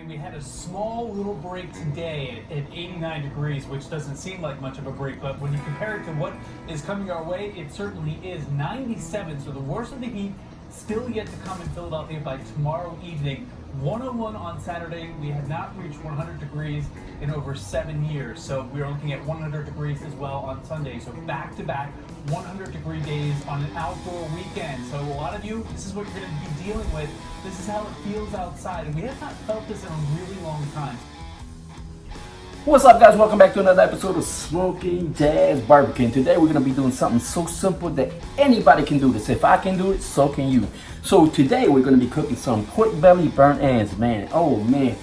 We had a small little break today at 89 degrees, which doesn't seem like much of a break, but when you compare it to what is coming our way, it certainly is. 97, so the worst of the heat still yet to come in Philadelphia by tomorrow evening. 101 on Saturday. We have not reached 100 degrees in over 7 years, so we're looking at 100 degrees as well on Sunday. So back-to-back 100-degree days on an outdoor weekend. So a lot of you, this is what you're going to be dealing with. This is how it feels outside, and we have not felt this in a really long time. What's up, guys? Welcome back to another episode of Smoking Jazz Barbecue. And today we're going to be doing something so simple that anybody can do this. If I can do it, so can you. So today we're going to be cooking some pork belly burnt ends, man. Oh man,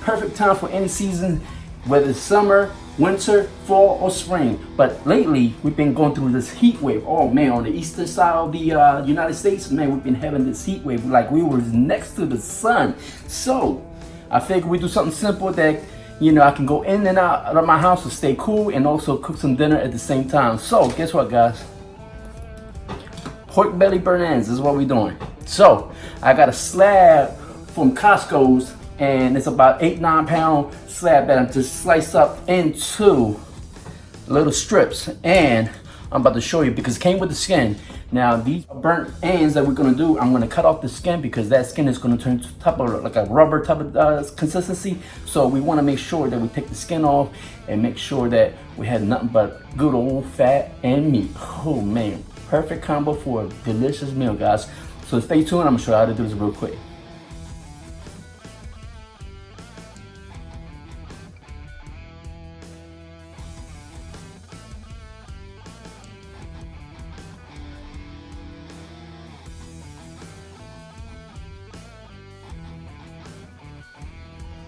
perfect time for any season, whether it's summer, winter, fall, or spring. But lately we've been going through this heat wave. Oh man, on the eastern side of the United States, man, we've been having this heat wave like we were next to the sun. So I figured we do something simple that, you know, I can go in and out of my house to stay cool and also cook some dinner at the same time. So guess what, guys? Pork belly burnt ends is what we're doing. So I got a slab from Costco's, and it's about 8-9 pound slab that I just sliced up into little strips, and I'm about to show you because it came with the skin. Now these burnt ends that we're gonna do, I'm gonna cut off the skin because that skin is gonna turn to type of like a rubber type of consistency. So we wanna make sure that we take the skin off and make sure that we have nothing but good old fat and meat. Oh man, perfect combo for a delicious meal, guys. So stay tuned, I'm gonna show you how to do this real quick.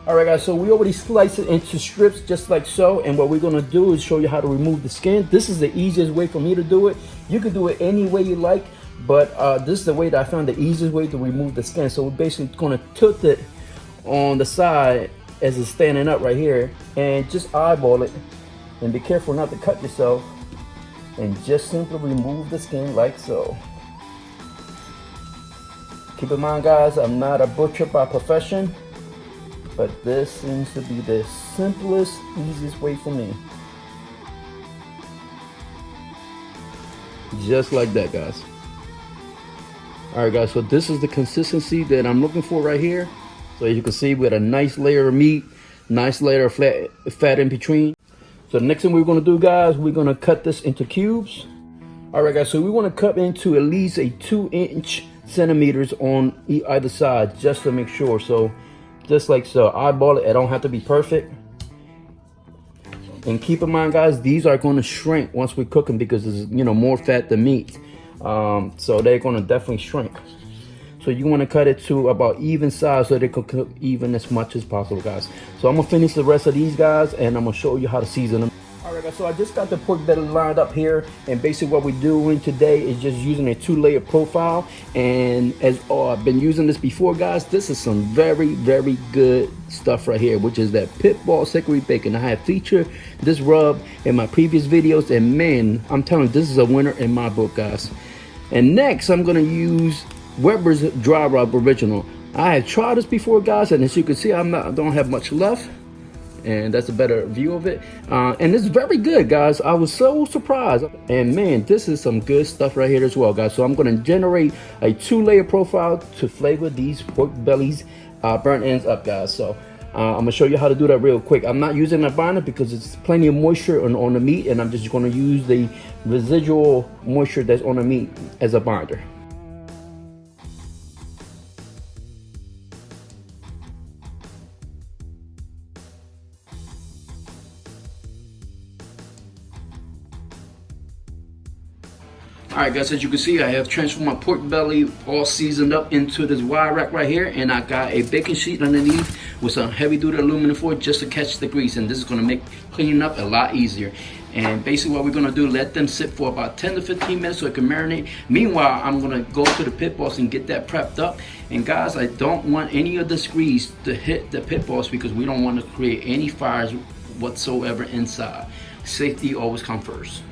Alright guys, so we already sliced it into strips just like so, and what we're going to do is show you how to remove the skin. This is the easiest way for me to do it. You can do it any way you like, but this is the way that I found the easiest way to remove the skin. So we're basically going to tilt it on the side as it's standing up right here, and just eyeball it, and be careful not to cut yourself, and just simply remove the skin like so. Keep in mind, guys, I'm not a butcher by profession, but this seems to be the simplest, easiest way for me. Just like that, guys. Alright guys, so this is the consistency that I'm looking for right here. So as you can see, we got a nice layer of meat, nice layer of fat in between. So the next thing we're going to do, guys, we're going to cut this into cubes. Alright guys, so we want to cut into at least a 2 centimeters on either side, just to make sure. So just like so, eyeball it. It don't have to be perfect. And keep in mind, guys, these are going to shrink once we cook them because there's, you know, more fat than meat. So they're going to definitely shrink. So you want to cut it to about even size so they can cook even as much as possible, guys. So I'm gonna finish the rest of these, guys, and I'm gonna show you how to season them. Alright guys, so I just got the pork belly lined up here, and basically what we're doing today is just using a 2-layer profile. And as I've been using this before, guys, this is some very, very good stuff right here, which is that Pitbull Hickory Bacon. I have featured this rub in my previous videos, and man, I'm telling you, this is a winner in my book, guys. And next, I'm gonna use Weber's Dry Rub Original. I have tried this before, guys, and as you can see, I don't have much left. And that's a better view of it, and it's very good, guys. I was so surprised, and man, this is some good stuff right here as well, guys. So I'm going to generate a 2-layer profile to flavor these pork bellies burnt ends up, guys. So I'm gonna show you how to do that real quick. I'm not using a binder because it's plenty of moisture on the meat, and I'm just going to use the residual moisture that's on the meat as a binder. Alright guys, as you can see, I have transferred my pork belly all seasoned up into this wire rack right here, and I got a baking sheet underneath with some heavy duty aluminum foil just to catch the grease, and this is going to make cleaning up a lot easier. And basically what we're going to do, let them sit for about 10 to 15 minutes so it can marinate. Meanwhile, I'm going to go to the pit boss and get that prepped up. And guys, I don't want any of this grease to hit the pit boss because we don't want to create any fires whatsoever inside. Safety always comes first.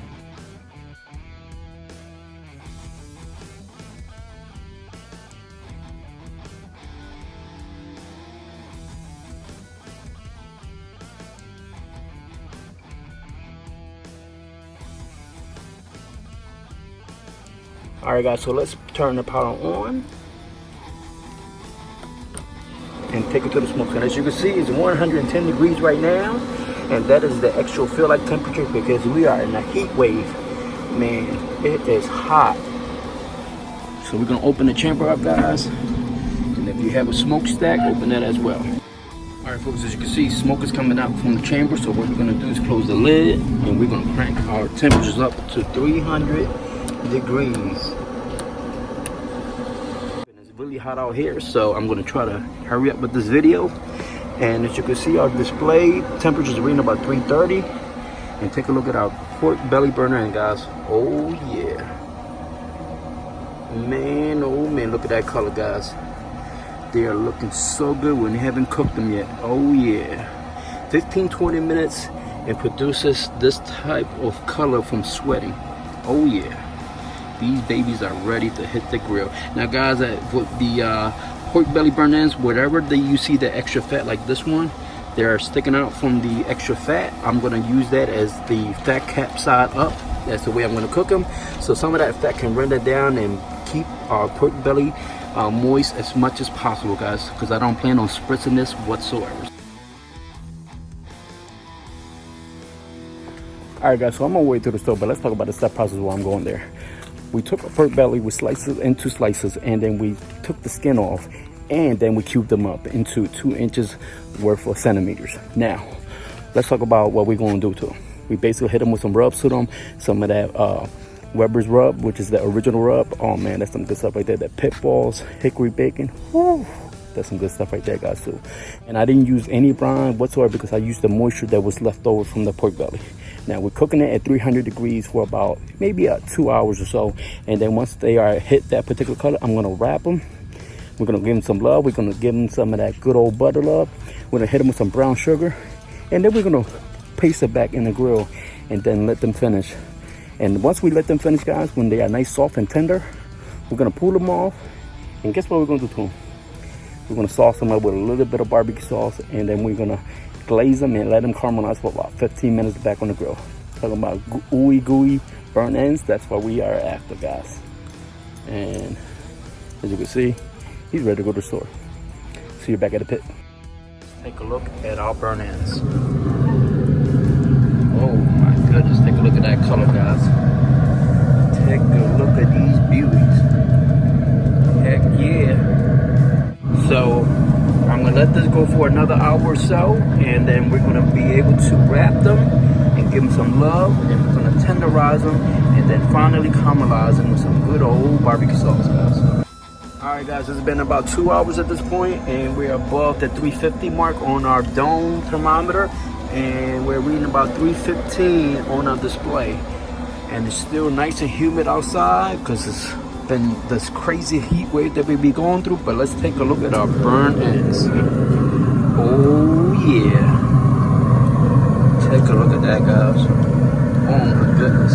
All right, guys, so let's turn the powder on and take it to the smoke. And as you can see, it's 110 degrees right now, and that is the actual feel-like temperature because we are in a heat wave. Man, it is hot. So we're gonna open the chamber up, guys, and if you have a smokestack, open that as well. All right, folks, as you can see, smoke is coming out from the chamber. So what we're gonna do is close the lid, and we're gonna crank our temperatures up to 300 degrees. It's really hot out here, so I'm gonna try to hurry up with this video. And as you can see, our display temperatures are reading about 330. And take a look at our pork belly burner, and guys, oh yeah, man, oh man, look at that color, guys. They are looking so good when you haven't cooked them yet. Oh yeah. 15-20 minutes and produces this type of color from sweating. Oh yeah. These babies are ready to hit the grill. Now guys, with the pork belly burn ends, whatever you see the extra fat like this one, they're sticking out from the extra fat. I'm gonna use that as the fat cap side up. That's the way I'm gonna cook them. So some of that fat can render down and keep our pork belly moist as much as possible, guys, because I don't plan on spritzing this whatsoever. All right, guys, so I'm on my way to the store, but let's talk about the step process while I'm going there. We took a pork belly, we sliced it into slices, and then we took the skin off, and then we cubed them up into 2 inches worth of centimeters. Now, let's talk about what we're going to do to them. We basically hit them with some rubs to them, some of that Weber's rub, which is the original rub. Oh man, that's some good stuff right there. That pit balls, hickory bacon. Woo, that's some good stuff right there, guys, too. And I didn't use any brine whatsoever because I used the moisture that was left over from the pork belly. Now we're cooking it at 300 degrees for about maybe 2 hours or so. And then once they are hit that particular color, I'm gonna wrap them. We're gonna give them some love. We're gonna give them some of that good old butter love. We're gonna hit them with some brown sugar. And then we're gonna paste it back in the grill and then let them finish. And once we let them finish, guys, when they are nice, soft, and tender, we're gonna pull them off. And guess what we're gonna do to them? We're gonna sauce them up with a little bit of barbecue sauce, and then we're gonna glaze them and let them caramelize for about 15 minutes back on the grill. Talking about ooey gooey burnt ends, that's what we are after, guys. And as you can see, he's ready to go to the store. See you back at the pit. Take a look at our burnt ends. Oh my goodness, take a look at that color, guys. Take a look at these beauties. Heck yeah. So I'm gonna let this go for another hour or so, and then we're gonna be able to wrap them and give them some love, and we're gonna tenderize them, and then finally caramelize them with some good old barbecue sauce, guys. All right, guys, it's been about 2 hours at this point, and we're above the 350 mark on our dome thermometer, and we're reading about 315 on our display. And it's still nice and humid outside because it's been this crazy heat wave that we be going through. But let's take a look at our burnt ends. Oh yeah, take a look at that, guys. Oh my goodness,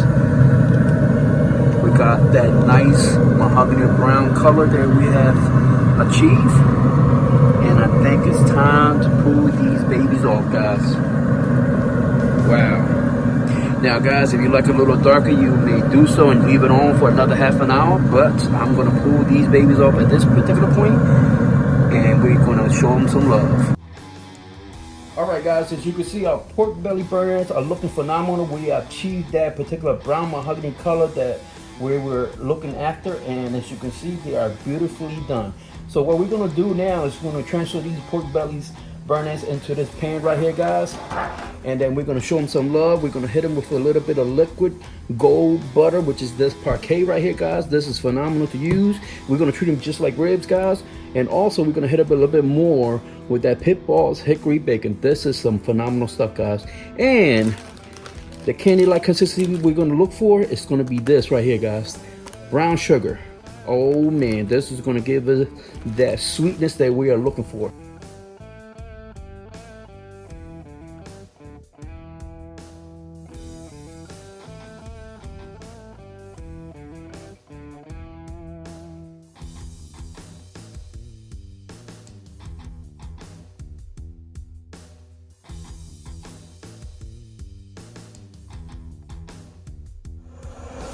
we got that nice mahogany brown color that we have achieved, and I think it's time to pull these babies off, guys. Wow. Now guys, if you like a little darker, you may do so and leave it on for another half an hour, but I'm gonna pull these babies off at this particular point, and we're gonna show them some love. All right, guys, as you can see, our pork belly burns are looking phenomenal. We achieved that particular brown mahogany color that we were looking after, and as you can see, they are beautifully done. So what we're gonna do now is we're gonna transfer these pork bellies burn ends into this pan right here, guys, and then we're going to show them some love. We're going to hit them with a little bit of liquid gold butter, which is this parquet right here, guys. This is phenomenal to use. We're going to treat them just like ribs, guys, and also we're going to hit up a little bit more with that pit balls hickory bacon. This is some phenomenal stuff, guys. And the candy like consistency we're going to look for is going to be this right here, guys, brown sugar. Oh man, this is going to give us that sweetness that we are looking for.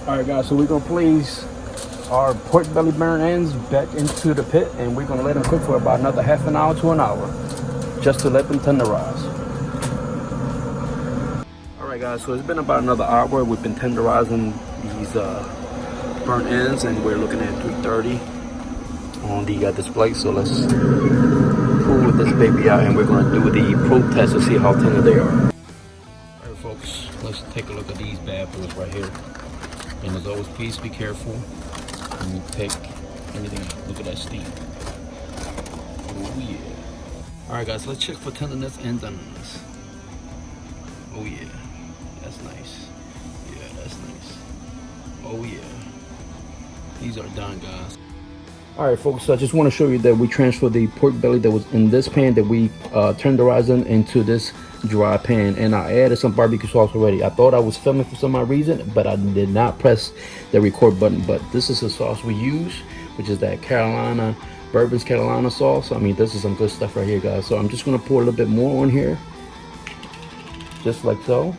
All right, guys, so we're gonna place our pork belly burn ends back into the pit, and we're gonna let them cook for about another half an hour to an hour, just to let them tenderize. All right, guys. So it's been about another hour. We've been tenderizing these burnt ends, and we're looking at 330 on the display. So let's pull this baby out, and we're gonna do the probe test to see how tender they are. All right, folks. Let's take a look at these bad boys right here. And as always, please be careful when you take anything. Look at that steam. Oh yeah. All right, guys. Let's check for tenderness and doneness. Oh yeah. That's nice. Yeah, that's nice. Oh yeah. These are done, guys. All right, folks, so I just want to show you that we transferred the pork belly that was in this pan that we tenderizing into this dry pan, and I added some barbecue sauce already. I thought I was filming for some odd reason, but I did not press the record button. But this is the sauce we use, which is that Bourbon's Carolina sauce. I mean, this is some good stuff right here, guys. So I'm just gonna pour a little bit more on here, just like so.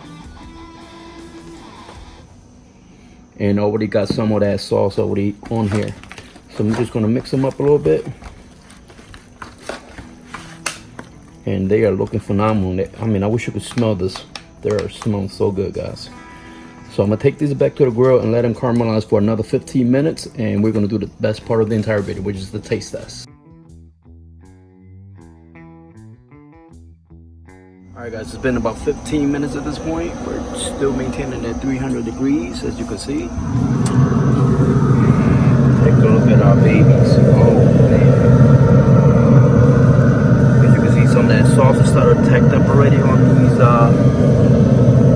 And already got some of that sauce already on here. So I'm just gonna mix them up a little bit. And they are looking phenomenal. I mean, I wish you could smell this. They're smelling so good, guys. So I'm gonna take these back to the grill and let them caramelize for another 15 minutes. And we're gonna do the best part of the entire video, which is the taste test. All right, guys, it's been about 15 minutes at this point. We're still maintaining at 300 degrees, as you can see. Take a look at our babies. Oh, man. As you can see, some of that sauce has started tacked up already on these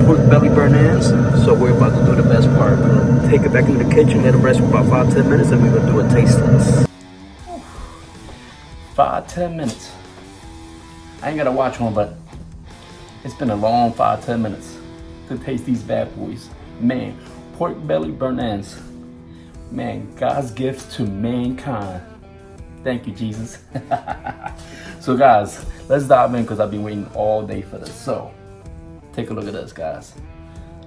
pork belly burn ends. So we're about to do the best part. We're gonna take it back into the kitchen, let them rest for about 5-10 minutes, and we're gonna do a taste test. 5-10 minutes. I ain't gotta watch one, but it's been a long 5-10 minutes to taste these bad boys. Man, pork belly burn ends. Man, God's gift to mankind. Thank you, Jesus. So guys, let's dive in because I've been waiting all day for this. So take a look at this, guys.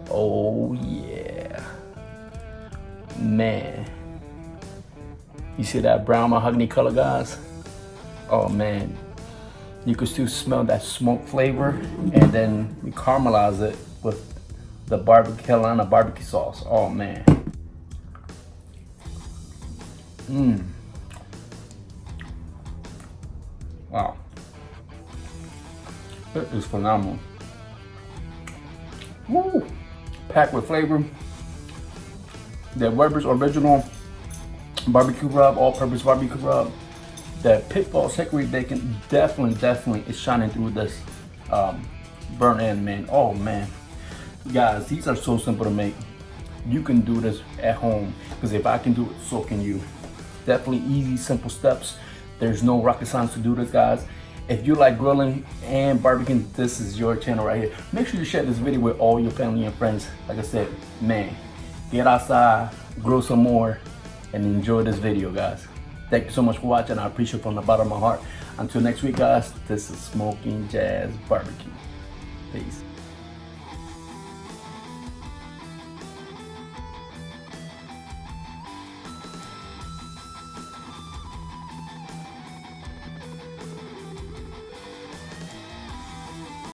Oh yeah. Man. You see that brown mahogany color, guys? Oh man. You can still smell that smoke flavor, and then we caramelize it with the Carolina barbecue sauce. Oh man. Wow. It is phenomenal. Woo! Packed with flavor. The Weber's original barbecue rub, all-purpose barbecue rub. The Pitfall Hickory Bacon definitely is shining through this burnt end, man. Oh man, guys, these are so simple to make. You can do this at home, because if I can do it, so can you. Definitely easy, simple steps. There's no rocket science to do this, guys. If you like grilling and barbecuing, this is your channel right here. Make sure you share this video with all your family and friends. Like I said, man, get outside, grill some more, and enjoy this video, guys. Thank you so much for watching. I appreciate it from the bottom of my heart. Until next week, guys, this is Smoking Jazz Barbecue. Peace.